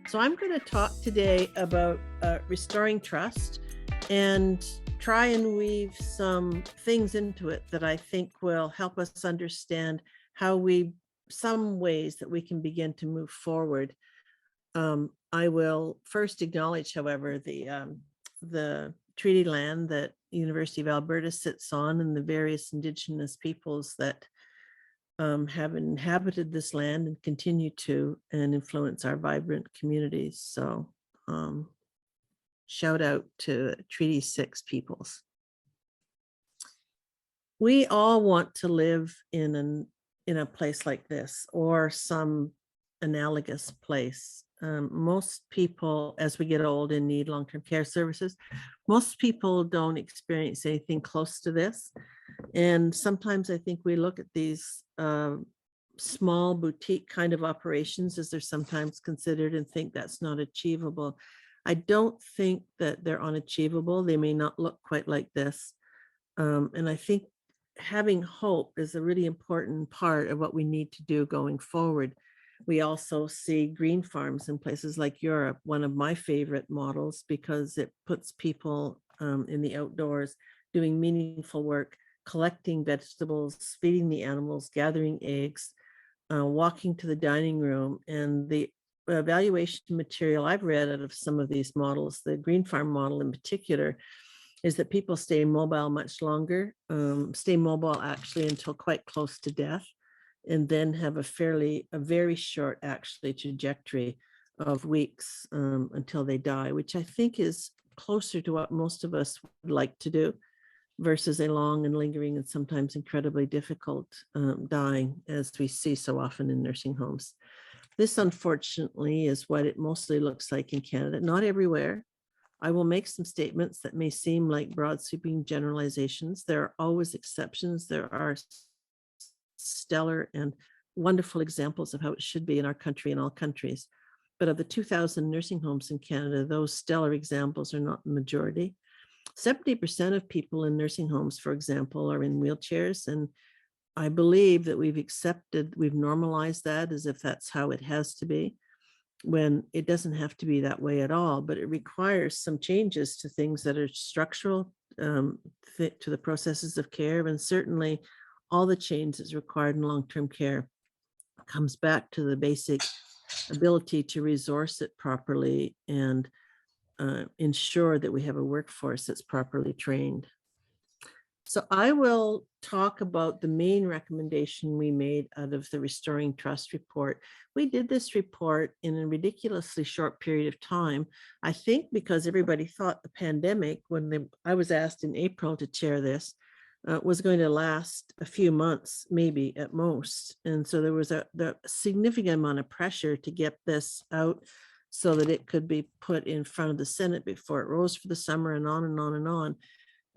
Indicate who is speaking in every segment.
Speaker 1: So I'm going to talk today about restoring trust and try and weave some things into it that I think will help us understand some ways that we can begin to move forward. I will first acknowledge, however, the treaty land that University of Alberta sits on and the various Indigenous peoples that have inhabited this land and continue to and influence our vibrant communities. So shout out to Treaty 6 peoples. We all want to live in a place like this or some analogous place. Most people, as we get old and need long-term care services, most people don't experience anything close to this. And sometimes I think we look at these small boutique kind of operations, as they're sometimes considered, and think that's not achievable. I don't think that they're unachievable. They may not look quite like this. And I think having hope is a really important part of what we need to do going forward. We also see green farms in places like Europe, one of my favorite models, because it puts people in the outdoors doing meaningful work, collecting vegetables, feeding the animals, gathering eggs, walking to the dining room. And the evaluation material I've read out of some of these models, the green farm model in particular, is that people stay mobile much longer, stay mobile actually until quite close to death, and then have a very short actually trajectory of weeks until they die, which I think is closer to what most of us would like to do versus a long and lingering and sometimes incredibly difficult dying, as we see so often in nursing homes. This, unfortunately, is what it mostly looks like in Canada, not everywhere. I will make some statements that may seem like broad sweeping generalizations. There are always exceptions. There are stellar and wonderful examples of how it should be in our country and all countries. But of the 2,000 nursing homes in Canada, those stellar examples are not the majority. 70% of people in nursing homes, for example, are in wheelchairs. And I believe that we've normalized that as if that's how it has to be, when it doesn't have to be that way at all. But it requires some changes to things that are structural, fit to the processes of care. And certainly all the changes required in long-term care comes back to the basic ability to resource it properly and ensure that we have a workforce that's properly trained. So I will talk about the main recommendation we made out of the Restoring Trust report. We did this report in a ridiculously short period of time, I think because everybody thought the pandemic, I was asked in April to chair this, was going to last a few months, maybe at most. And so there was a significant amount of pressure to get this out so that it could be put in front of the Senate before it rose for the summer, and on and on and on.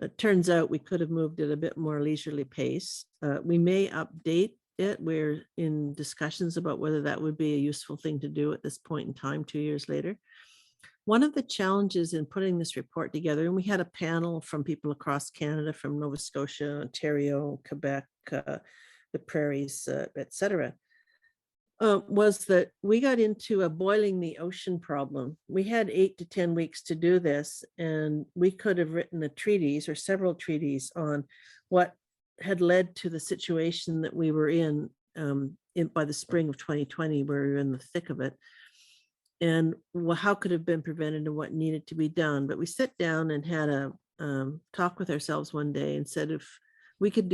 Speaker 1: It turns out we could have moved at a bit more leisurely pace. We may update it. We're in discussions about whether that would be a useful thing to do at this point in time, 2 years later. One of the challenges in putting this report together, and we had a panel from people across Canada, from Nova Scotia, Ontario, Quebec, the prairies, et cetera, was that we got into a boiling the ocean problem. We had 8 to 10 weeks to do this, and we could have written a treatise or several treaties on what had led to the situation that we were in by the spring of 2020, where we were in the thick of it, and how could have been prevented and what needed to be done. But we sat down and had a talk with ourselves one day and said, if we could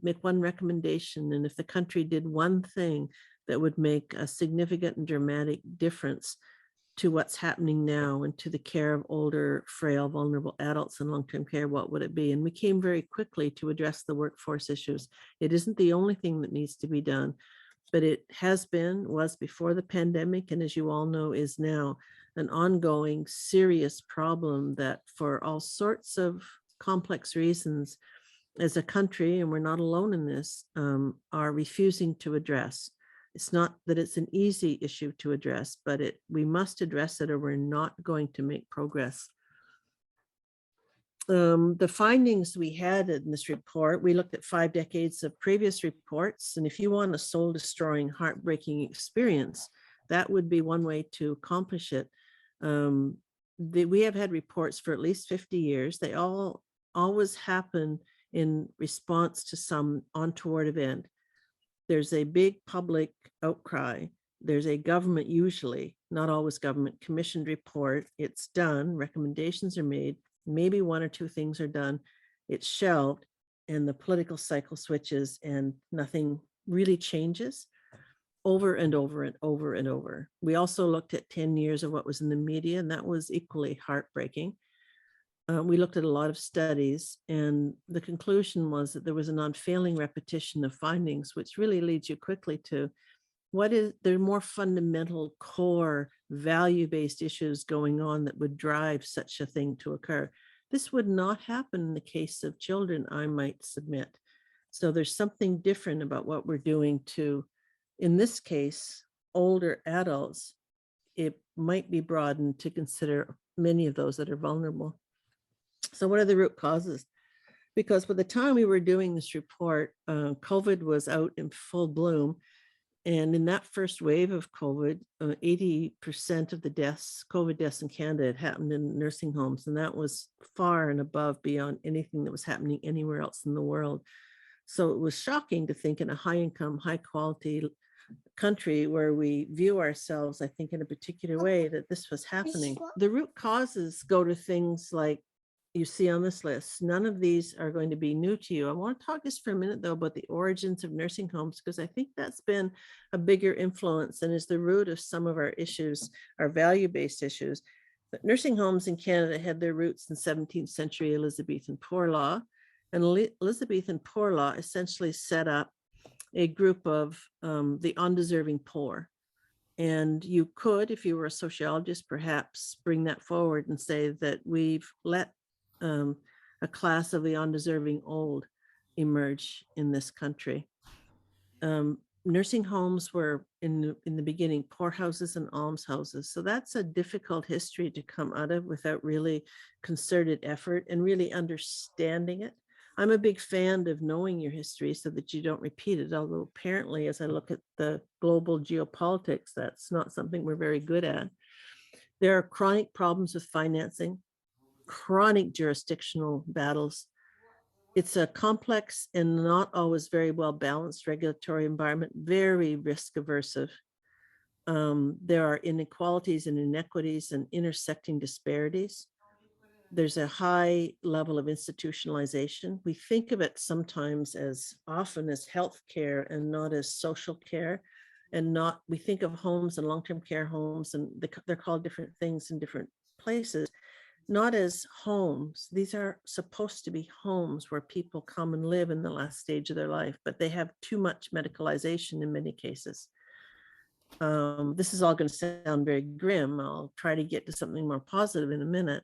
Speaker 1: make one recommendation, and if the country did one thing that would make a significant and dramatic difference to what's happening now and to the care of older, frail, vulnerable adults in long-term care, what would it be? And we came very quickly to address the workforce issues. It isn't the only thing that needs to be done, but it was before the pandemic, and as you all know, is now an ongoing serious problem that, for all sorts of complex reasons, as a country, and we're not alone in this, are refusing to address. It's not that it's an easy issue to address, but we must address it or we're not going to make progress. The findings we had in this report, we looked at 5 decades of previous reports. And if you want a soul-destroying, heartbreaking experience, That would be one way to accomplish it. We have had reports for at least 50 years. They all always happen in response to some untoward event. There's a big public outcry. There's a government, usually, not always government, commissioned report. It's done. Recommendations are made. Maybe one or two things are done. It's shelved, and the political cycle switches, and nothing really changes over and over and over and over. We also looked at 10 years of what was in the media, and that was equally heartbreaking. We looked at a lot of studies, and the conclusion was that there was an unfailing repetition of findings, which really leads you quickly to what is there more fundamental core value-based issues going on that would drive such a thing to occur. This would not happen in the case of children, I might submit. So there's something different about what we're doing to, in this case, older adults. It might be broadened to consider many of those that are vulnerable. So what are the root causes? Because by the time we were doing this report, COVID was out in full bloom. And in that first wave of COVID, 80% of the deaths, COVID deaths in Canada, had happened in nursing homes. And that was far and above beyond anything that was happening anywhere else in the world. So it was shocking to think in a high income, high quality country where we view ourselves, I think, in a particular way, that this was happening. The root causes go to things like you see on this list. None of these are going to be new to you. I want to talk just for a minute, though, about the origins of nursing homes, because I think that's been a bigger influence and is the root of some of our issues, our value-based issues. But nursing homes in Canada had their roots in 17th century Elizabethan poor law. And Elizabethan poor law essentially set up a group of the undeserving poor. And you could, if you were a sociologist, perhaps bring that forward and say that we've let a class of the undeserving old emerge in this country. Nursing homes were in the beginning poorhouses and almshouses. So that's a difficult history to come out of without really concerted effort and really understanding it. I'm a big fan of knowing your history so that you don't repeat it, although apparently, as I look at the global geopolitics, that's not something we're very good at. There are chronic problems with financing, chronic jurisdictional battles. It's a complex and not always very well balanced regulatory environment, very risk aversive. There are inequalities and inequities and intersecting disparities. There's a high level of institutionalization. We think of it sometimes as often as healthcare and not as social care. And not, we think of homes and long-term care homes, and they're called different things in different places, not as homes. These are supposed to be homes where people come and live in the last stage of their life, but they have too much medicalization in many cases. This is all going to sound very grim. I'll try to get to something more positive in a minute.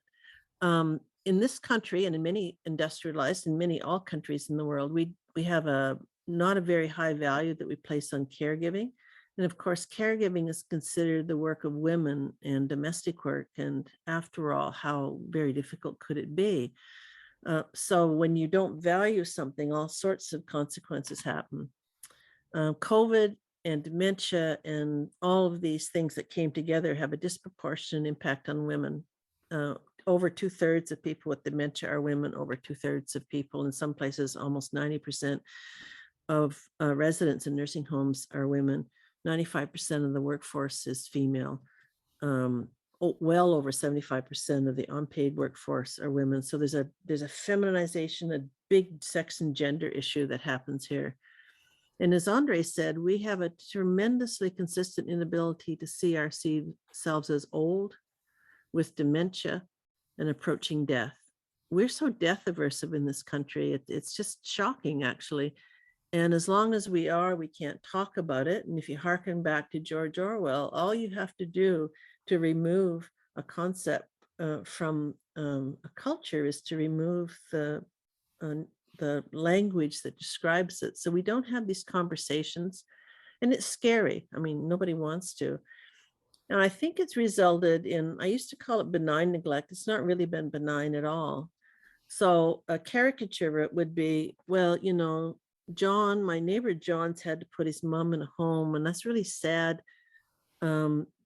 Speaker 1: In this country and in many industrialized and many all countries in the world, we have not a very high value that we place on caregiving. And of course, caregiving is considered the work of women and domestic work. And after all, how very difficult could it be? So when you don't value something, all sorts of consequences happen. COVID and dementia and all of these things that came together have a disproportionate impact on women. Over 2/3 of people with dementia are women, over 2/3 of people, in some places, almost 90% of residents in nursing homes are women. 95% of the workforce is female. Well over 75% of the unpaid workforce are women. So there's a feminization, a big sex and gender issue that happens here. And as Andre said, we have a tremendously consistent inability to see ourselves as old, with dementia, and approaching death. We're so death aversive in this country. It's just shocking, actually. And as long as we can't talk about it. And if you hearken back to George Orwell, all you have to do to remove a concept from a culture is to remove the language that describes it. So we don't have these conversations, and it's scary. I mean, nobody wants to. And I think it's resulted in, I used to call it benign neglect. It's not really been benign at all. So a caricature of it would be, well, you know, John, my neighbor John's had to put his mom in a home, and that's really sad.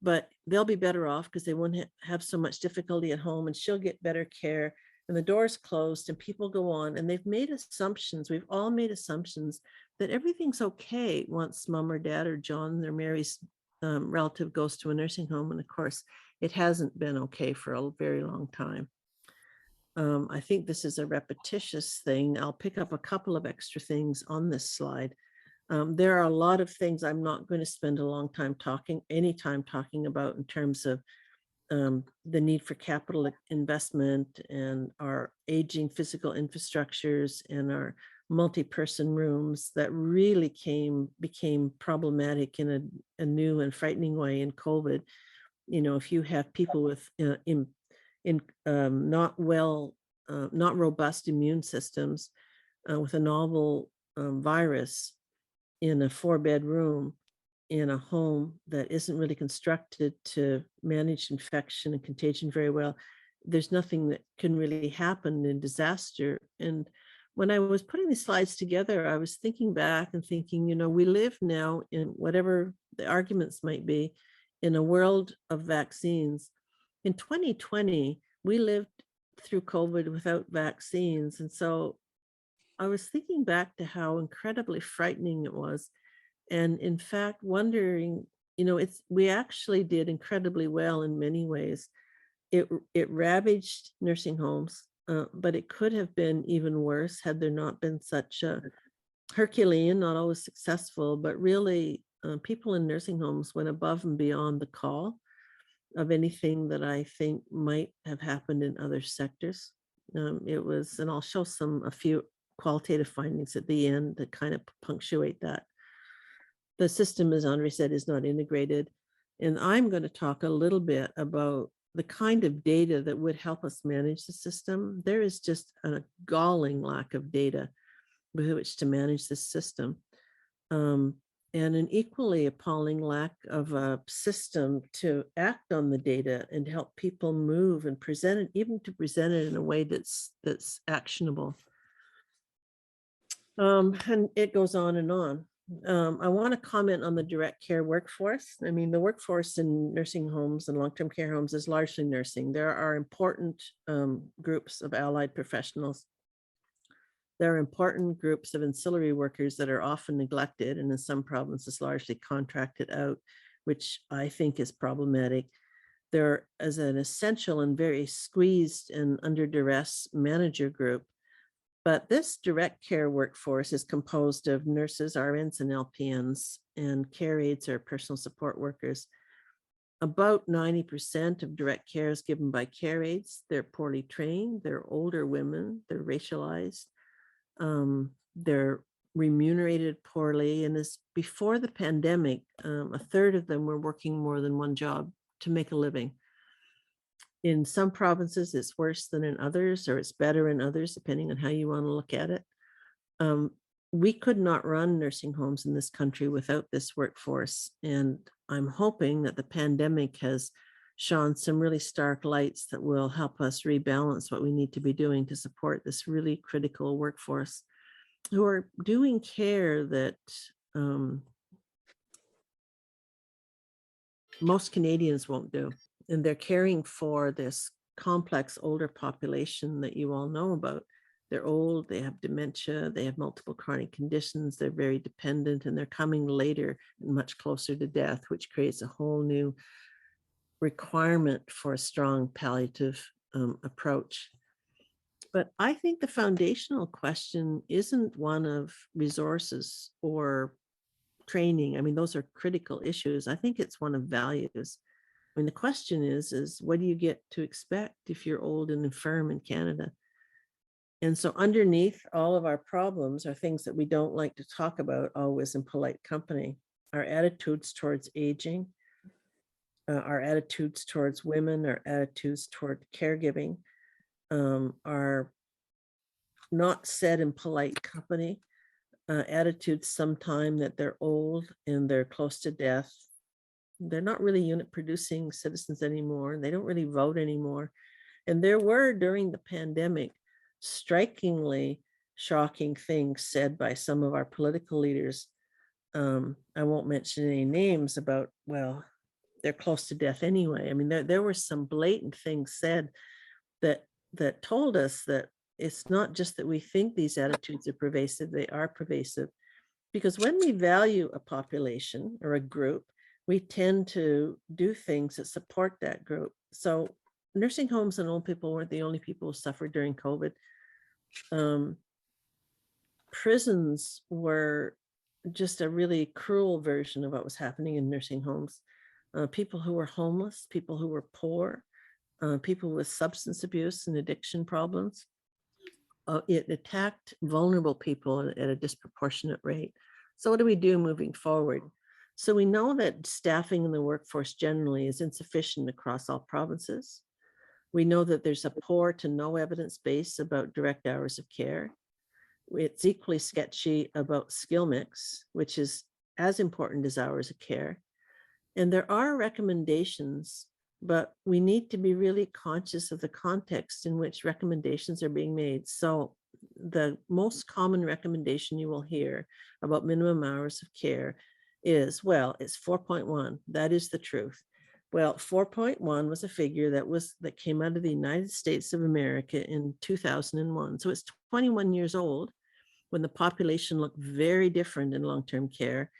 Speaker 1: But they'll be better off because they won't have so much difficulty at home, and she'll get better care, and the door's closed and people go on, and they've made assumptions. We've all made assumptions that everything's okay once mom or dad or John or Mary's relative goes to a nursing home. And of course, it hasn't been okay for a very long time. I think this is a repetitious thing. I'll pick up a couple of extra things on this slide. There are a lot of things I'm not going to spend a long time talking about in terms of the need for capital investment and our aging physical infrastructures and our multi-person rooms that really became problematic in a new and frightening way in COVID. You know, if you have people with not robust immune systems with a novel virus in a 4-bed room in a home that isn't really constructed to manage infection and contagion very well, there's nothing that can really happen in disaster. And when I was putting these slides together, I was thinking back and thinking, you know, we live now in, whatever the arguments might be, in a world of vaccines. In 2020, we lived through COVID without vaccines. And so I was thinking back to how incredibly frightening it was. And in fact, wondering, you know, we actually did incredibly well in many ways. It ravaged nursing homes, but it could have been even worse had there not been such a Herculean, not always successful, but really people in nursing homes went above and beyond the call of anything that I think might have happened in other sectors. It was, and I'll show a few qualitative findings at the end that kind of punctuate that. The system, as Andre said, is not integrated. And I'm going to talk a little bit about the kind of data that would help us manage the system. There is just a galling lack of data with which to manage this system. And an equally appalling lack of a system to act on the data and help people move and present it, even to present it in a way that's actionable. And it goes on and on. I want to comment on the direct care workforce. I mean, the workforce in nursing homes and long-term care homes is largely nursing. There are important groups of allied professionals. There are important groups of ancillary workers that are often neglected and in some provinces largely contracted out, which I think is problematic. There is an essential and very squeezed and under duress manager group. But this direct care workforce is composed of nurses, RNs, and LPNs, and care aides or personal support workers. About 90% of direct care is given by care aides. They're poorly trained, they're older women, they're racialized, they're remunerated poorly. And as before the pandemic, a third of them were working more than one job to make a living. In some provinces, it's worse than in others, or it's better in others, depending on how you want to look at it. We could not run nursing homes in this country without this workforce. And I'm hoping that the pandemic has shone some really stark lights that will help us rebalance what we need to be doing to support this really critical workforce who are doing care that most Canadians won't do. And they're caring for this complex older population that you all know about. They're old, they have dementia, they have multiple chronic conditions, they're very dependent, and they're coming later and much closer to death, which creates a whole new requirement for a strong palliative approach. But I think the foundational question isn't one of resources or training. I mean, those are critical issues. I think it's one of values. I mean, the question is what do you get to expect if you're old and infirm in Canada? And so underneath all of our problems are things that we don't like to talk about always in polite company. Our attitudes towards aging, our attitudes towards women, our attitudes toward caregiving are not said in polite company. Attitudes sometimes that they're old and they're close to death. They're not really unit producing citizens anymore. They don't really vote anymore. And there were, during the pandemic, strikingly shocking things said by some of our political leaders. I won't mention any names about, well, they're close to death anyway. I mean, there were some blatant things said that told us that it's not just that we think these attitudes are pervasive, they are pervasive. Because when we value a population or a group, we tend to do things that support that group. So nursing homes and old people weren't the only people who suffered during COVID. Prisons were just a really cruel version of what was happening in nursing homes. People who were homeless, people who were poor, people with substance abuse and addiction problems. It attacked vulnerable people at a disproportionate rate. So what do we do moving forward? So we know that staffing in the workforce generally is insufficient across all provinces. We know that there's a poor to no evidence base about direct hours of care. It's equally sketchy about skill mix, which is as important as hours of care. And there are recommendations, but we need to be really conscious of the context in which recommendations are being made. So the most common recommendation you will hear about minimum hours of care is, well, it's 4.1. That is the truth. Well, 4.1 was a figure that came out of the United States of America in 2001. So it's 21 years old, when the population looked very different in long-term care,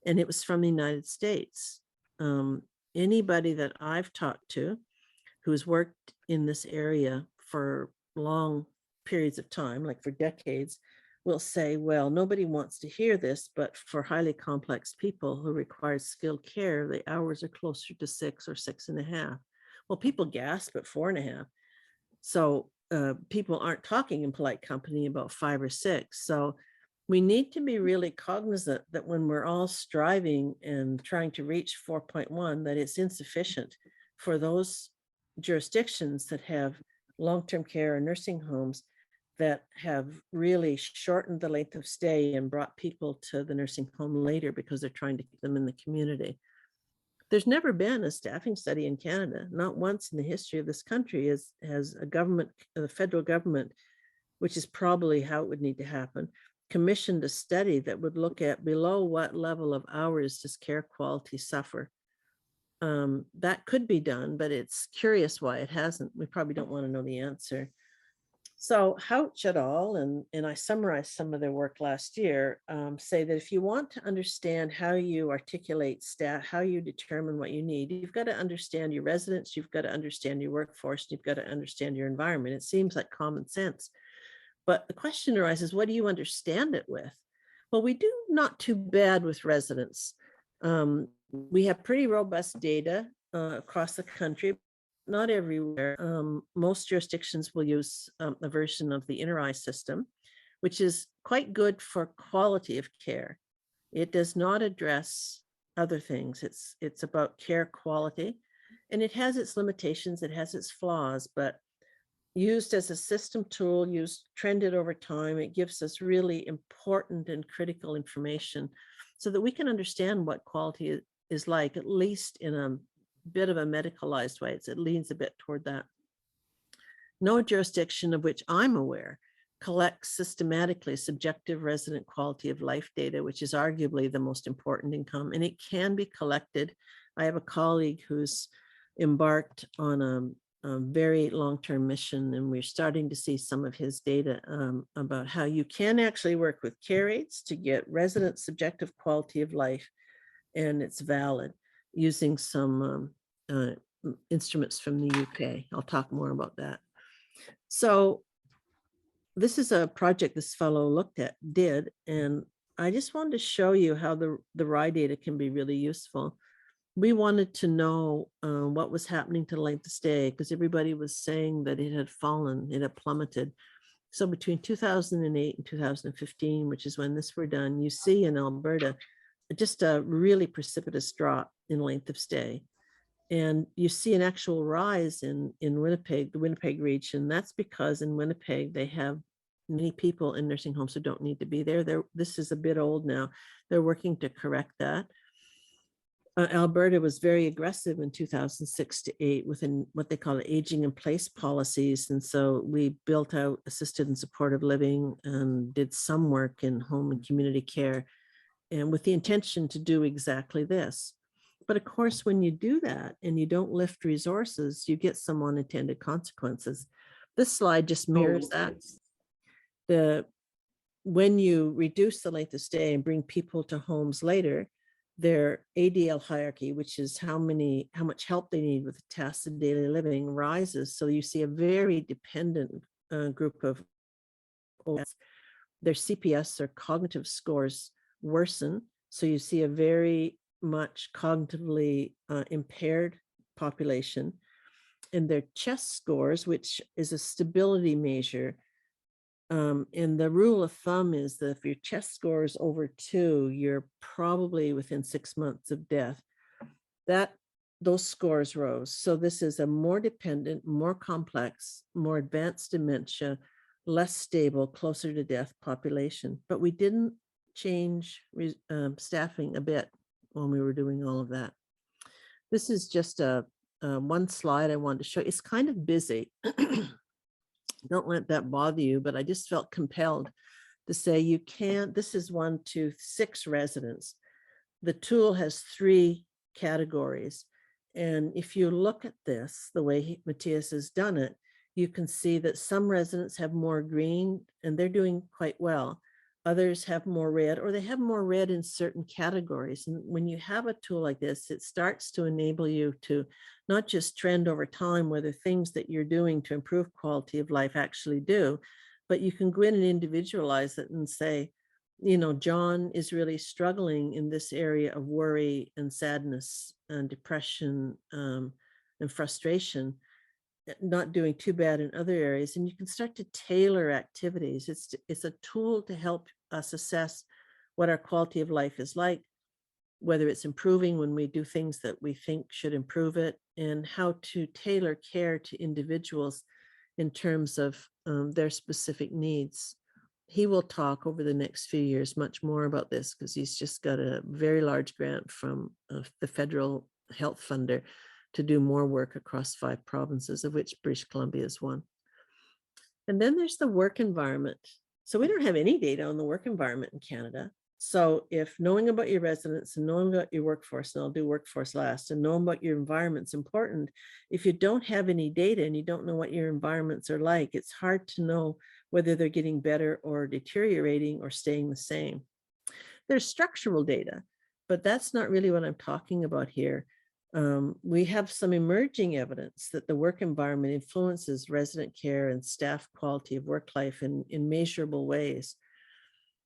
Speaker 1: and it was from the United States. Anybody that I've talked to who's worked in this area for long periods of time, like for decades, will say, well, nobody wants to hear this, but for highly complex people who require skilled care, the hours are closer to 6 or 6.5. Well, people gasp at 4.5. So people aren't talking in polite company about 5 or 6. So we need to be really cognizant that when we're all striving and trying to reach 4.1, that it's insufficient for those jurisdictions that have long-term care or nursing homes that have really shortened the length of stay and brought people to the nursing home later because they're trying to keep them in the community. There's never been a staffing study in Canada. Not once in the history of this country has a government, the federal government, which is probably how it would need to happen, commissioned a study that would look at below what level of hours does care quality suffer. That could be done, but it's curious why it hasn't. We probably don't want to know the answer. So Houch et al., and I summarized some of their work last year, say that if you want to understand how you articulate staff, how you determine what you need, you've got to understand your residents, you've got to understand your workforce, you've got to understand your environment. It seems like common sense. But the question arises, what do you understand it with? Well, we do not too bad with residents. We have pretty robust data across the country. Not everywhere. Most jurisdictions will use a version of the inner eye system, which is quite good for quality of care. It does not address other things. It's about care quality, and it has its limitations, it has its flaws, but used as a system tool, trended over time, it gives us really important and critical information so that we can understand what quality is like, at least in a bit of a medicalized way. It leans a bit toward that. No jurisdiction of which I'm aware collects systematically subjective resident quality of life data, which is arguably the most important income, and it can be collected. I have a colleague who's embarked on a very long-term mission, and we're starting to see some of his data about how you can actually work with care aides to get resident subjective quality of life, and it's valid, using some instruments from the UK. I'll talk more about that. So this is a project this fellow did, and I just wanted to show you how the RAI data can be really useful. We wanted to know what was happening to length of stay, because everybody was saying that it had fallen, it had plummeted. So between 2008 and 2015, which is when this were done, you see in Alberta just a really precipitous drop in length of stay. And you see an actual rise in Winnipeg, the Winnipeg region. That's because in Winnipeg, they have many people in nursing homes who don't need to be there. This is a bit old now. They're working to correct that. Alberta was very aggressive in 2006 to 8 within what they call aging in place policies. And so we built out assisted and supportive living and did some work in home and community care, and with the intention to do exactly this. But of course, when you do that and you don't lift resources, you get some unintended consequences. This slide just mirrors
Speaker 2: Oh,
Speaker 1: that. The When you reduce the length of stay and bring people to homes later, their ADL hierarchy, which is how much help they need with the tasks of daily living, rises. So you see a very dependent group of OS. Their CPS or cognitive scores worsen. So you see a very much cognitively impaired population. And their chest scores, which is a stability measure, and the rule of thumb is that if your chest score is over 2, you're probably within 6 months of death. Those scores rose. So this is a more dependent, more complex, more advanced dementia, less stable, closer to death population. But we didn't change staffing a bit when we were doing all of that. This is just one slide I wanted to show. It's kind of busy. Don't let that bother you, but I just felt compelled to say you can't. This is 1 to 6 residents. The tool has 3 categories. And if you look at this, the way Matthias has done it, you can see that some residents have more green and they're doing quite well. Others have more red, or they have more red in certain categories. And when you have a tool like this, it starts to enable you to not just trend over time whether things that you're doing to improve quality of life actually do, but you can go in and individualize it and say, John is really struggling in this area of worry and sadness and depression and frustration, not doing too bad in other areas. And you can start to tailor activities. It's a tool to help us assess what our quality of life is like, whether it's improving when we do things that we think should improve it, and how to tailor care to individuals in terms of their specific needs. He will talk over the next few years much more about this because he's just got a very large grant from the federal health funder to do more work across 5 provinces, of which British Columbia is one. And then there's the work environment. So we don't have any data on the work environment in Canada. So if knowing about your residents and knowing about your workforce, and I'll do workforce last, and knowing about your environment's important, if you don't have any data and you don't know what your environments are like, it's hard to know whether they're getting better or deteriorating or staying the same. There's structural data, but that's not really what I'm talking about here. We have some emerging evidence that the work environment influences resident care and staff quality of work life in measurable ways.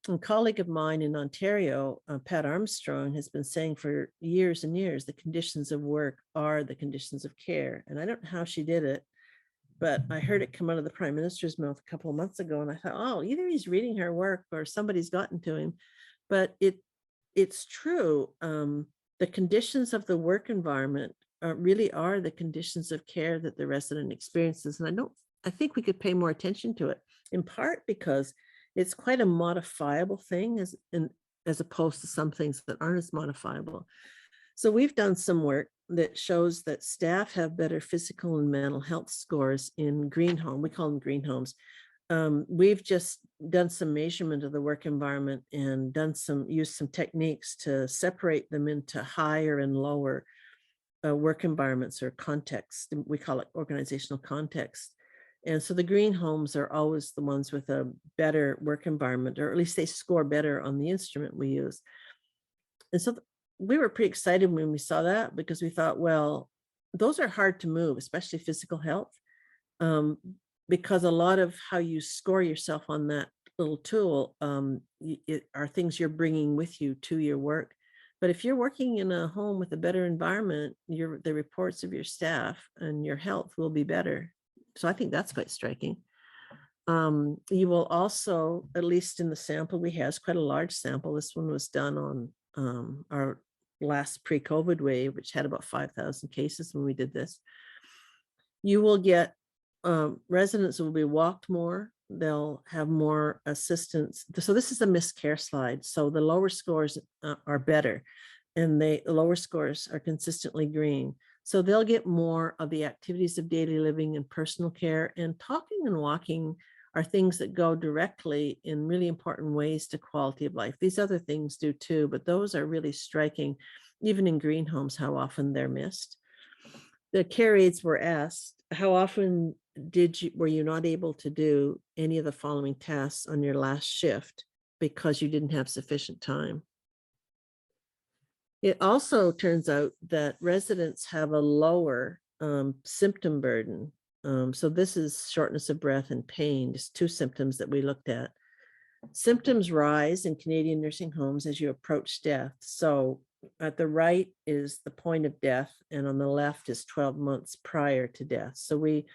Speaker 1: A colleague of mine in Ontario, Pat Armstrong, has been saying for years and years, the conditions of work are the conditions of care. And I don't know how she did it, but I heard it come out of the Prime Minister's mouth a couple of months ago. And I thought, oh, either he's reading her work or somebody's gotten to him. But it's true. The conditions of the work environment really are the conditions of care that the resident experiences. And I think we could pay more attention to it, in part because it's quite a modifiable thing as opposed to some things that aren't as modifiable. So we've done some work that shows that staff have better physical and mental health scores in green home. We call them green homes. We've just done some measurement of the work environment and used some techniques to separate them into higher and lower work environments or context. We call it organizational context. And so the green homes are always the ones with a better work environment, or at least they score better on the instrument we use. And so we were pretty excited when we saw that, because we thought, well, those are hard to move, especially physical health, because a lot of how you score yourself on that little tool are things you're bringing with you to your work. But if you're working in a home with a better environment, the reports of your staff and your health will be better. So I think that's quite striking. You will also, at least in the sample we have, it's quite a large sample. This one was done on our last pre-COVID wave, which had about 5,000 cases when we did this. You will get residents will be walked more. They'll have more assistance. So this is a Miscare slide. So the lower scores are better, and the lower scores are consistently green. So they'll get more of the activities of daily living and personal care, and talking and walking are things that go directly in really important ways to quality of life. These other things do too, but those are really striking. even in green homes, how often they're missed. The care aides were asked, how often were you not able to do any of the following tasks on your last shift because you didn't have sufficient time? It also turns out that residents have a lower symptom burden. So this is shortness of breath and pain, just two symptoms that we looked at. Symptoms rise in Canadian nursing homes as you approach death. So at the right is the point of death, and on the left is 12 months prior to death. So we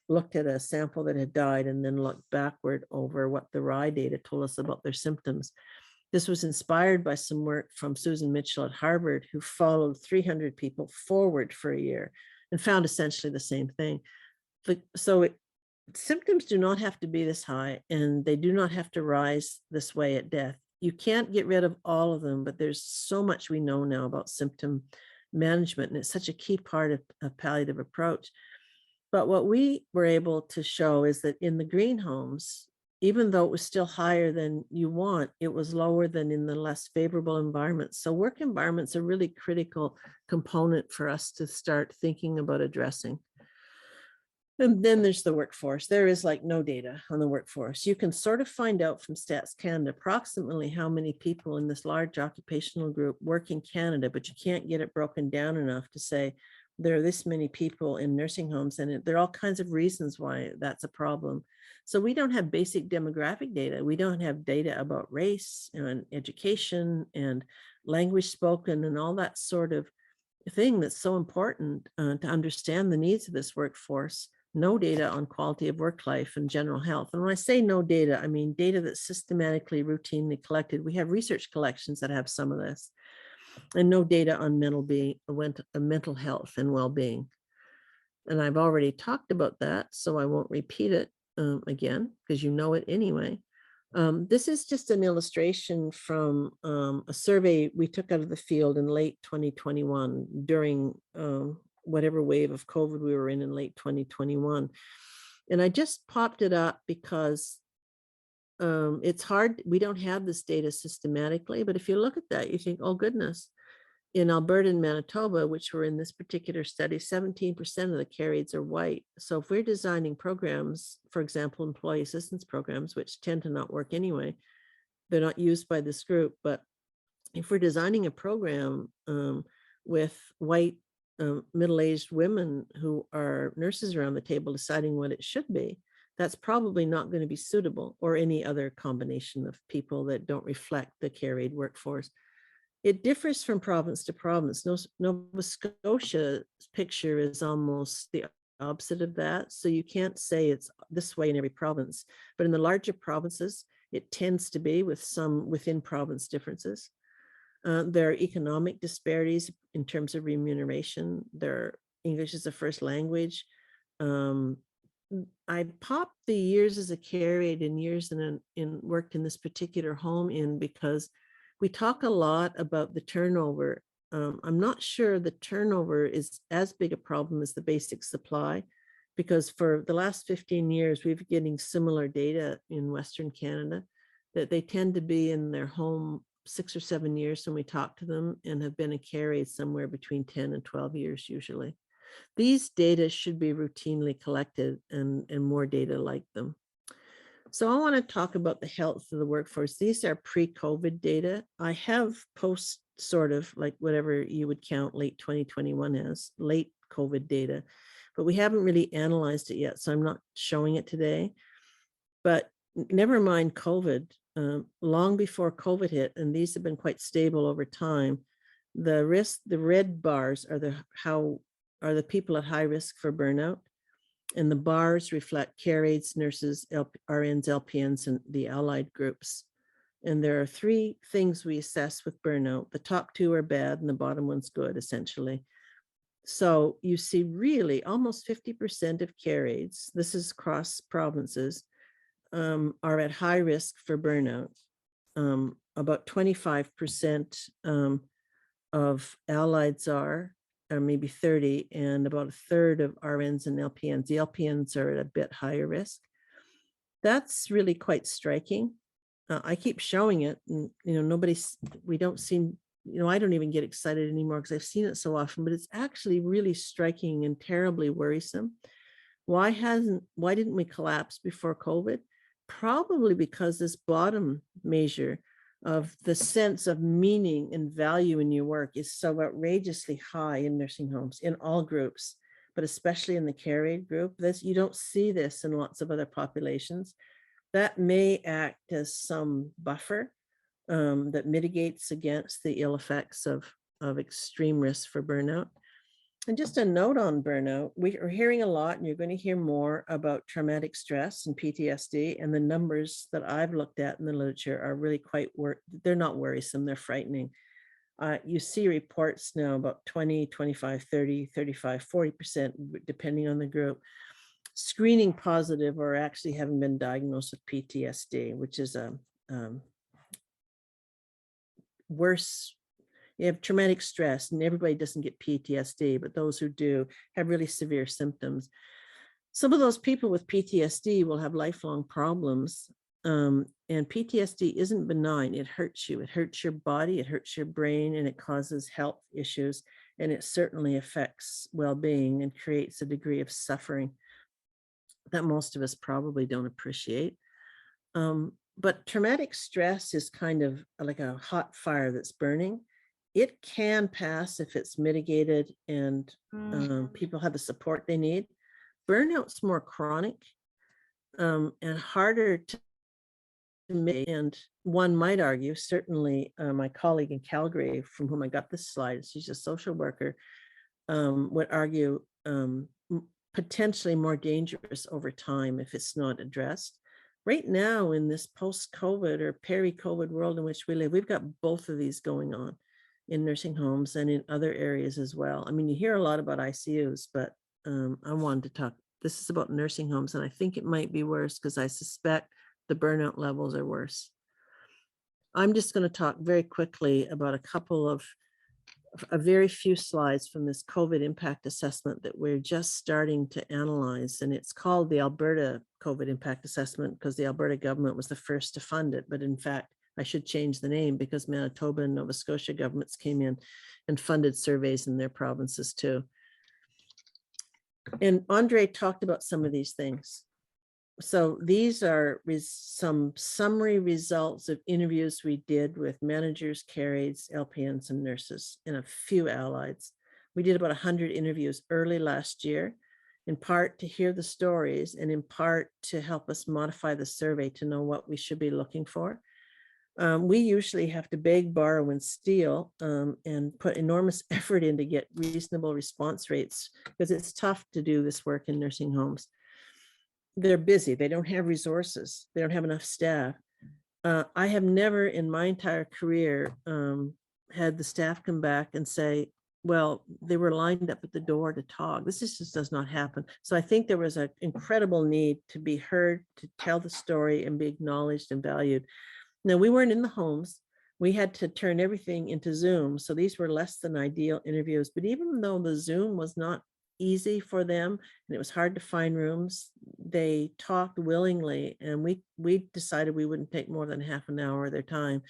Speaker 1: looked at a sample that had died and then looked backward over what the RI data told us about their symptoms. This was inspired by some work from Susan Mitchell at Harvard, who followed 300 people forward for a year and found essentially the same thing. Symptoms do not have to be this high, and they do not have to rise this way at death. You can't get rid of all of them, but there's so much we know now about symptom management, and it's such a key part of a palliative approach. But what we were able to show is that in the green homes, even though it was still higher than you want, it was lower than in the less favorable environments. So work environments are a really critical component for us to start thinking about addressing. And then there's the workforce. There is like no data on the workforce. You can sort of find out from Stats Canada approximately how many people in this large occupational group work in Canada, but you can't get it broken down enough to say there are this many people in nursing homes, and there are all kinds of reasons why that's a problem. So we don't have basic demographic data. We don't have data about race and education and language spoken and all that sort of thing that's so important to understand the needs of this workforce. No data on quality of work life and general health. And when I say no data, I mean data that's systematically, routinely collected. We have research collections that have some of this, and no data on mental health and well-being. And I've already talked about that, so I won't repeat it again, because you know it anyway. This is just an illustration from a survey we took out of the field in late 2021 during whatever wave of COVID we were in late 2021. And I just popped it up because it's hard. We don't have this data systematically, but if you look at that, you think, oh goodness. In Alberta and Manitoba, which were in this particular study, 17% of the care aides are white. So if we're designing programs, for example, employee assistance programs, which tend to not work anyway, they're not used by this group. But if we're designing a program with white middle-aged women who are nurses around the table deciding what it should be, that's probably not going to be suitable, or any other combination of people that don't reflect the care aide workforce. It differs from province to province. Nova Scotia's picture is almost the opposite of that. So you can't say it's this way in every province, but in the larger provinces, it tends to be, with some within province differences. There are economic disparities in terms of remuneration. English is a first language. I popped the years as a care aide and years worked in this particular home in because we talk a lot about the turnover. I'm not sure the turnover is as big a problem as the basic supply, because for the last 15 years, we've been getting similar data in Western Canada that they tend to be in their home 6 or 7 years when we talk to them, and have been a care aide somewhere between 10 and 12 years usually. These data should be routinely collected, and more data like them. So I want to talk about the health of the workforce. These are pre-COVID data. I have post sort of like whatever you would count late 2021 as late COVID data, but we haven't really analyzed it yet. So I'm not showing it today, but never mind COVID, long before COVID hit, and these have been quite stable over time. The red bars are the people at high risk for burnout. And the bars reflect care aides, nurses, RNs, LPNs, and the allied groups. And there are 3 things we assess with burnout. The top 2 are bad and the bottom one's good, essentially. So you see really almost 50% of care aides, this is across provinces, are at high risk for burnout. About 25% of allieds are, or maybe 30, and about a third of RNs and LPNs. The LPNs are at a bit higher risk. That's really quite striking. I keep showing it, and we don't seem I don't even get excited anymore because I've seen it so often, but it's actually really striking and terribly worrisome. Why didn't we collapse before COVID? Probably because this bottom measure of the sense of meaning and value in your work is so outrageously high in nursing homes in all groups, but especially in the care aid group. You don't see this in lots of other populations. That may act as some buffer that mitigates against the ill effects of extreme risk for burnout. And just a note on burnout, we are hearing a lot, and you're going to hear more about traumatic stress and PTSD. And the numbers that I've looked at in the literature are really they're not worrisome, they're frightening. You see reports now about 20, 25, 30, 35, 40%, depending on the group, screening positive or actually having been diagnosed with PTSD, which is a worse. You have traumatic stress, and everybody doesn't get PTSD, but those who do have really severe symptoms. Some of those people with PTSD will have lifelong problems. And PTSD isn't benign. It hurts you. It hurts your body. It hurts your brain, and it causes health issues. And it certainly affects well-being and creates a degree of suffering that most of us probably don't appreciate. But traumatic stress is kind of like a hot fire that's burning. It can pass if it's mitigated and people have the support they need. Burnout's more chronic and harder to mitigate. And one might argue, certainly my colleague in Calgary, from whom I got this slide, she's a social worker, would argue potentially more dangerous over time if it's not addressed. Right now, in this post-COVID or peri-COVID world in which we live, we've got both of these going on in nursing homes and in other areas as well. I mean, you hear a lot about ICUs, but I wanted to talk, this is about nursing homes, and I think it might be worse because I suspect the burnout levels are worse. I'm just going to talk very quickly about a very few slides from this COVID impact assessment that we're just starting to analyze. And it's called the Alberta COVID impact assessment because the Alberta government was the first to fund it. But in fact, I should change the name because Manitoba and Nova Scotia governments came in and funded surveys in their provinces too. And Andre talked about some of these things. So these are some summary results of interviews we did with managers, care aides, LPNs, and nurses, and a few allies. We did about 100 interviews early last year, in part to hear the stories and in part to help us modify the survey to know what we should be looking for. We usually have to beg, borrow, and steal and put enormous effort in to get reasonable response rates because it's tough to do this work in nursing homes. They're busy. They don't have resources. They don't have enough staff. I have never in my entire career had the staff come back and say, well, they were lined up at the door to talk. This just does not happen. So I think there was an incredible need to be heard, to tell the story and be acknowledged and valued. Now, we weren't in the homes. We had to turn everything into Zoom. So these were less than ideal interviews. But even though the Zoom was not easy for them and it was hard to find rooms, they talked willingly, and we decided we wouldn't take more than half an hour of their time.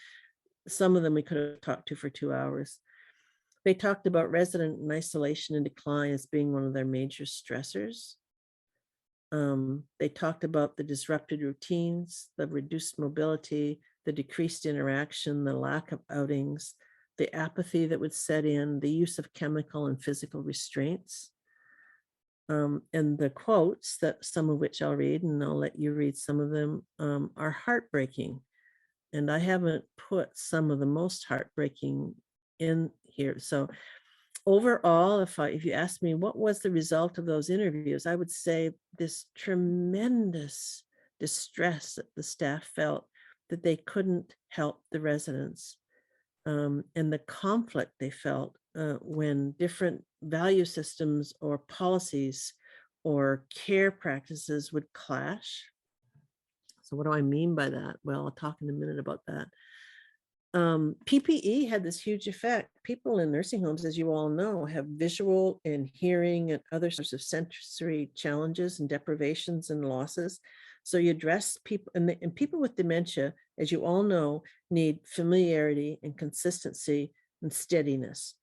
Speaker 1: Some of them we could have talked to for 2 hours. They talked about resident and isolation and decline as being one of their major stressors. They talked about the disrupted routines, the reduced mobility, the decreased interaction, the lack of outings, the apathy that would set in, the use of chemical and physical restraints. And the quotes, that some of which I'll read, and I'll let you read some of them, are heartbreaking. And I haven't put some of the most heartbreaking in here. So overall, if you ask me what was the result of those interviews, I would say this tremendous distress that the staff felt that they couldn't help the residents, and the conflict they felt when different value systems or policies or care practices would clash. So what do I mean by that? Well, I'll talk in a minute about that. PPE had this huge effect. People in nursing homes, as you all know, have visual and hearing and other sorts of sensory challenges and deprivations and losses. So you address people, and people with dementia, as you all know, need familiarity and consistency and steadiness.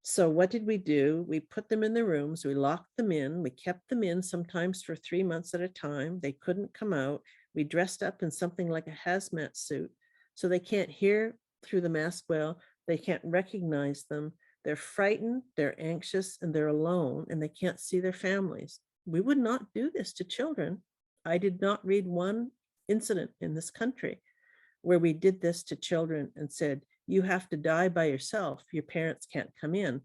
Speaker 1: So what did we do? We put them in the rooms, we locked them in, we kept them in sometimes for 3 months at a time. They couldn't come out. We dressed up in something like a hazmat suit so they can't hear through the mask well, they can't recognize them. They're frightened, they're anxious, and they're alone, and they can't see their families. We would not do this to children. I did not read one incident in this country where we did this to children and said, you have to die by yourself. Your parents can't come in.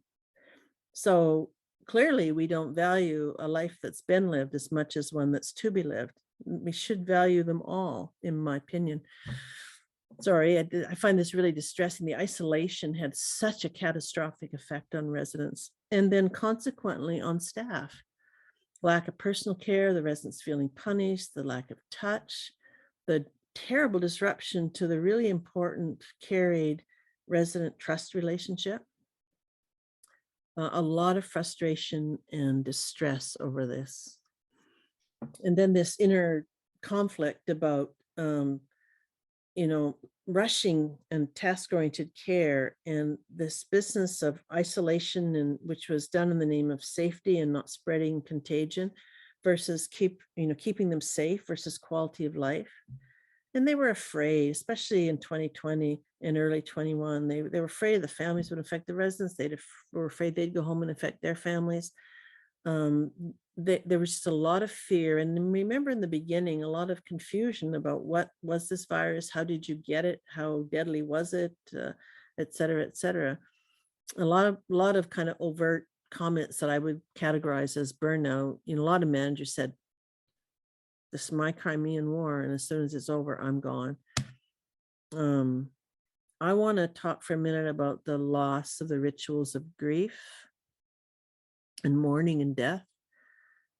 Speaker 1: So clearly we don't value a life that's been lived as much as one that's to be lived. We should value them all, in my opinion. Sorry, I find this really distressing. The isolation had such a catastrophic effect on residents and then consequently on staff. Lack of personal care, the residents feeling punished, the lack of touch, the terrible disruption to the really important care aid resident trust relationship. A lot of frustration and distress over this. And then this inner conflict about, rushing and task-oriented care and this business of isolation, and which was done in the name of safety and not spreading contagion, versus keeping them safe versus quality of life. And they were afraid, especially in 2020 and early 21, they were afraid the families would infect the residents. They were afraid they'd go home and infect their families. There was just a lot of fear. And remember in the beginning, a lot of confusion about what was this virus? How did you get it? How deadly was it? Et cetera, et cetera. A lot of kind of overt comments that I would categorize as burnout. A lot of managers said, this is my Crimean War, and as soon as it's over, I'm gone. I want to talk for a minute about the loss of the rituals of grief and mourning and death.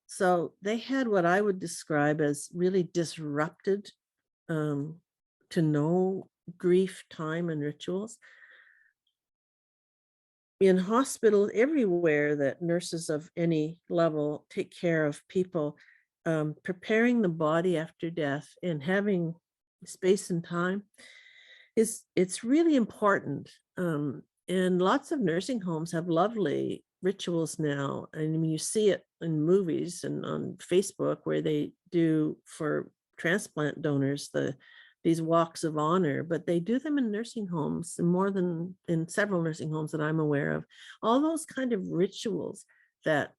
Speaker 1: So they had what I would describe as really disrupted to no grief time and rituals. In hospitals everywhere that nurses of any level take care of people, preparing the body after death and having space and time it's really important. And lots of nursing homes have lovely rituals now. And I mean, you see it in movies and on Facebook where they do for transplant donors these walks of honor, but they do them in nursing homes, and more than in several nursing homes that I'm aware of. All those kind of rituals that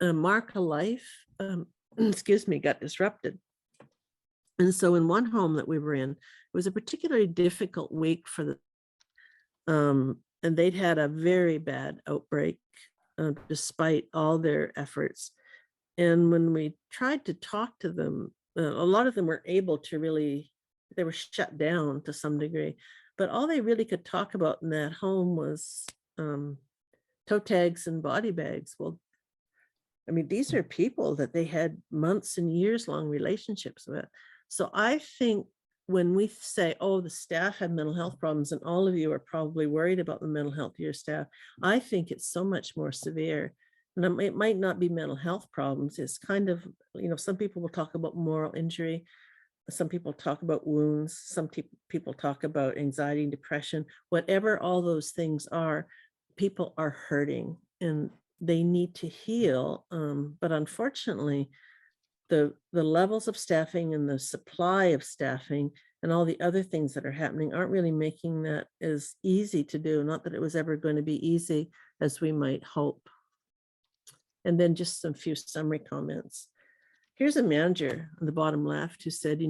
Speaker 1: mark a life, got disrupted. And so in one home that we were in, it was a particularly difficult week for the, and they'd had a very bad outbreak despite all their efforts. And when we tried to talk to them, a lot of them were able to really, they were shut down to some degree, but all they really could talk about in that home was toe tags and body bags. Well, I mean, these are people that they had months and years long relationships with. So I think when we say, oh, the staff have mental health problems, and all of you are probably worried about the mental health of your staff, I think it's so much more severe. And it might not be mental health problems. It's kind of, some people will talk about moral injury. Some people talk about wounds. Some people talk about anxiety and depression. Whatever all those things are, people are hurting and they need to heal. But unfortunately, the levels of staffing and the supply of staffing and all the other things that are happening aren't really making that as easy to do. Not that it was ever going to be easy as we might hope. And then just some few summary comments. Here's a manager on the bottom left who said,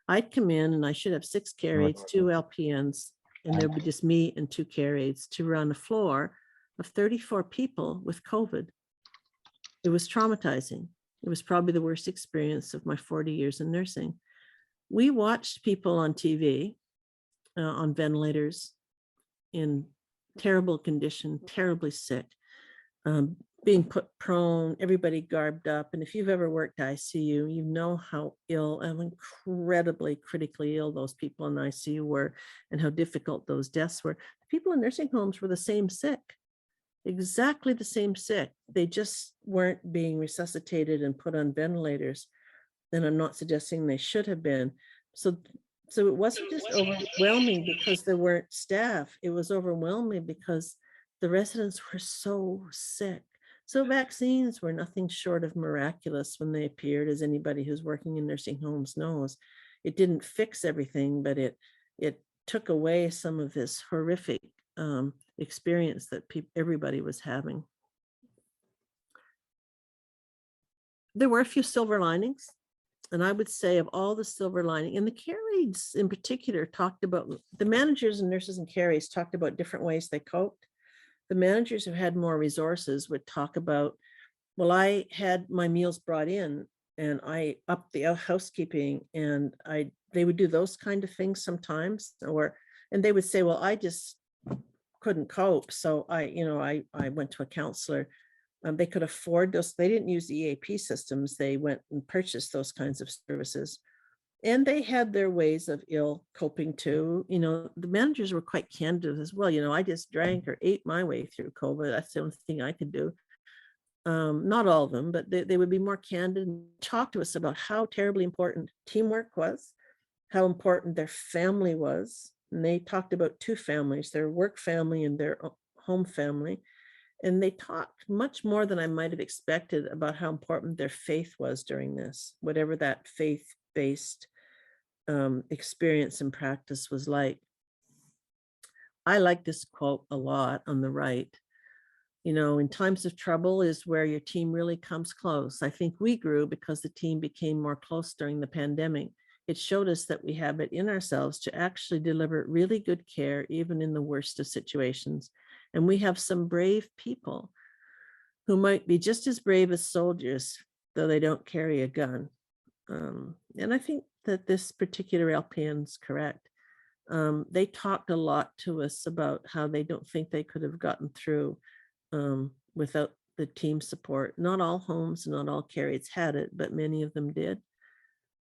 Speaker 1: I'd come in and I should have 6 care aides, 2 LPNs, and there'd be just me and 2 care aides to run a floor of 34 people with COVID. It was traumatizing. It was probably the worst experience of my 40 years in nursing. We watched people on TV, on ventilators, in terrible condition, terribly sick, being put prone, everybody garbed up. And if you've ever worked ICU, you know how ill and incredibly critically ill those people in ICU were and how difficult those deaths were. The people in nursing homes were the same sick, exactly the same sick. They just weren't being resuscitated and put on ventilators. And I'm not suggesting they should have been. So So it wasn't just overwhelming because there weren't staff. It was overwhelming because the residents were so sick. So vaccines were nothing short of miraculous when they appeared, as anybody who's working in nursing homes knows. It didn't fix everything, but it took away some of this horrific experience that everybody was having. There were a few silver linings. And I would say of all the silver lining, and the care aides in particular talked about, the managers and nurses and care aides talked about different ways they coped. The managers who had more resources would talk about, well, I had my meals brought in and I upped the housekeeping, and they would do those kind of things sometimes, and they would say, well, I just couldn't cope. So I went to a counselor. They could afford those. They didn't use the EAP systems. They went and purchased those kinds of services. And they had their ways of ill coping too. The managers were quite candid as well. I just drank or ate my way through COVID. That's the only thing I could do. Not all of them, but they would be more candid and talk to us about how terribly important teamwork was, how important their family was. And they talked about two families, their work family and their home family. And they talked much more than I might have expected about how important their faith was during this, whatever that faith-based experience and practice was like. I like this quote a lot on the right. In times of trouble is where your team really comes close. I think we grew because the team became more close during the pandemic. It showed us that we have it in ourselves to actually deliver really good care, even in the worst of situations. And we have some brave people who might be just as brave as soldiers, though they don't carry a gun. And I think that this particular LPN is correct. They talked a lot to us about how they don't think they could have gotten through without the team support. Not all homes, not all care aides had it, but many of them did.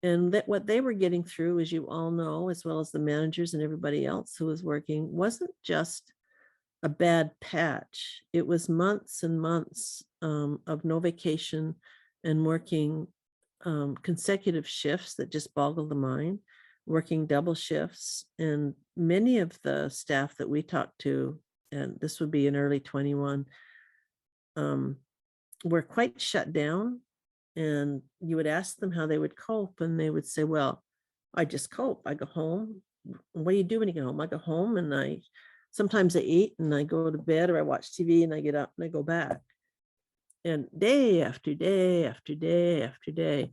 Speaker 1: And that what they were getting through, as you all know, as well as the managers and everybody else who was working, wasn't just a bad patch. It was months and months of no vacation and working consecutive shifts that just boggle the mind, working double shifts. And many of the staff that we talked to, and this would be in early 21, were quite shut down. And you would ask them how they would cope, and they would say, well, I just cope. I go home. What do you do when you get home? I go home and sometimes I eat and I go to bed, or I watch TV and I get up and I go back. And day after day after day after day,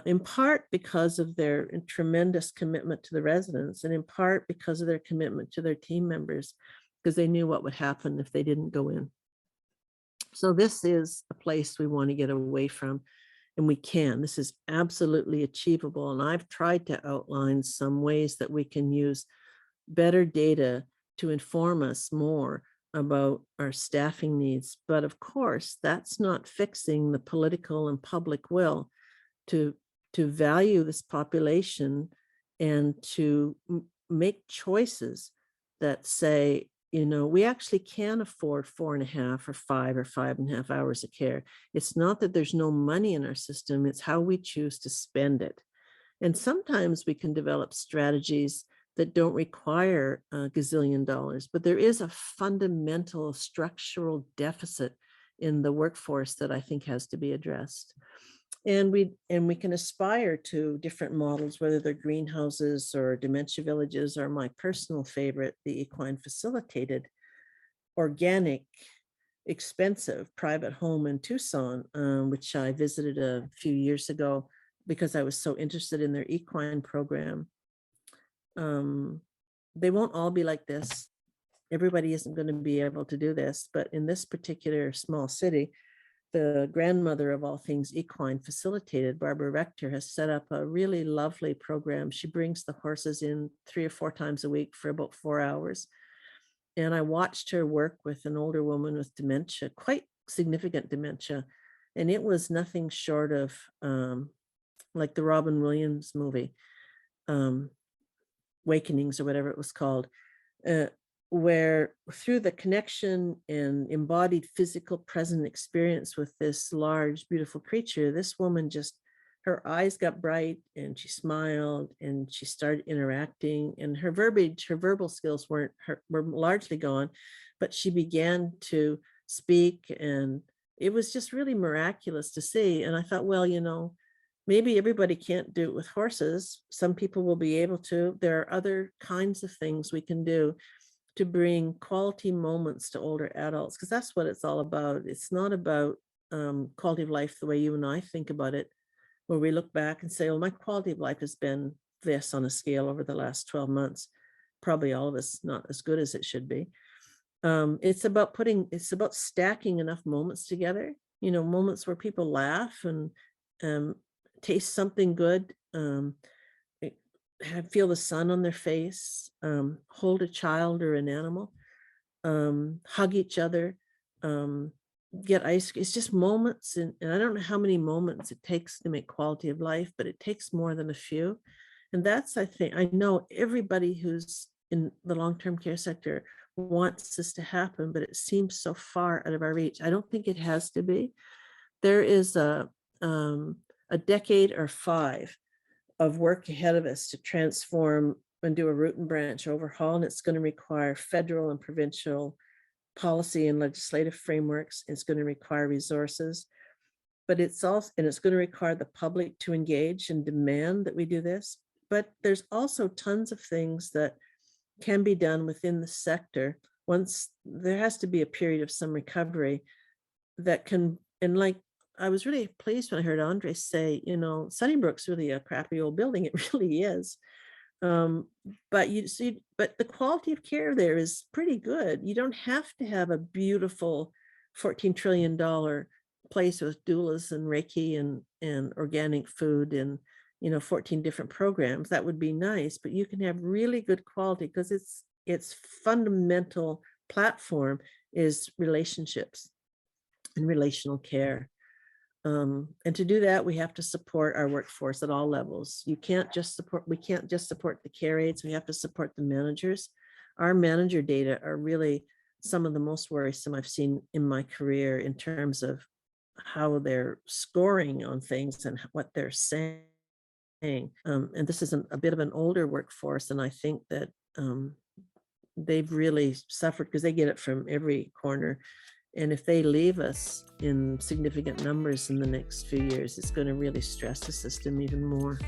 Speaker 1: in part because of their tremendous commitment to the residents, and in part because of their commitment to their team members, because they knew what would happen if they didn't go in. So this is a place we want to get away from, and we can. This is absolutely achievable. And I've tried to outline some ways that we can use better data to inform us more about our staffing needs. But of course, that's not fixing the political and public will to value this population and to make choices that say, we actually can afford 4.5 or 5 or 5.5 hours of care. It's not that there's no money in our system, it's how we choose to spend it. And sometimes we can develop strategies that don't require a gazillion dollars, but there is a fundamental structural deficit in the workforce that I think has to be addressed. And we can aspire to different models, whether they're greenhouses or dementia villages, or my personal favorite, the equine facilitated, organic, expensive private home in Tucson, which I visited a few years ago because I was so interested in their equine program. They won't all be like this. Everybody isn't going to be able to do this, but in this particular small city, the grandmother of all things equine facilitated, Barbara Rector, has set up a really lovely program. She brings the horses in 3 or 4 times a week for about 4 hours. And I watched her work with an older woman with dementia, quite significant dementia. And it was nothing short of like the Robin Williams movie, Awakenings, or whatever it was called, where through the connection and embodied physical present experience with this large, beautiful creature, this woman just her eyes got bright and she smiled and she started interacting, and her verbiage, her verbal skills were largely gone, but she began to speak, and it was just really miraculous to see. And I thought, well, maybe everybody can't do it with horses. Some people will be able to. There are other kinds of things we can do to bring quality moments to older adults, because that's what it's all about. It's not about quality of life the way you and I think about it, where we look back and say, oh, my quality of life has been this on a scale over the last 12 months. Probably all of us not as good as it should be. It's about stacking enough moments together, moments where people laugh and taste something good, feel the sun on their face, hold a child or an animal, hug each other, get ice cream. It's just moments. And I don't know how many moments it takes to make quality of life, but it takes more than a few. And that's, I know everybody who's in the long-term care sector wants this to happen, but it seems so far out of our reach. I don't think it has to be. There is a decade or 5 of work ahead of us to transform and do a root and branch overhaul, and it's going to require federal and provincial policy and legislative frameworks. It's going to require resources, but it's going to require the public to engage and demand that we do this. But there's also tons of things that can be done within the sector. Once there has to be a period of some recovery that can, and like, I was really pleased when I heard Andre say, Sunnybrook's really a crappy old building. It really is. But the quality of care there is pretty good. You don't have to have a beautiful $14 trillion place with doulas and Reiki and organic food and 14 different programs. That would be nice, but you can have really good quality because its fundamental platform is relationships and relational care. And to do that, we have to support our workforce at all levels. We can't just support the care aides. We have to support the managers. Our manager data are really some of the most worrisome I've seen in my career in terms of how they're scoring on things and what they're saying. And this is a bit of an older workforce, and I think that they've really suffered because they get it from every corner. And if they leave us in significant numbers in the next few years, it's going to really stress the system even more.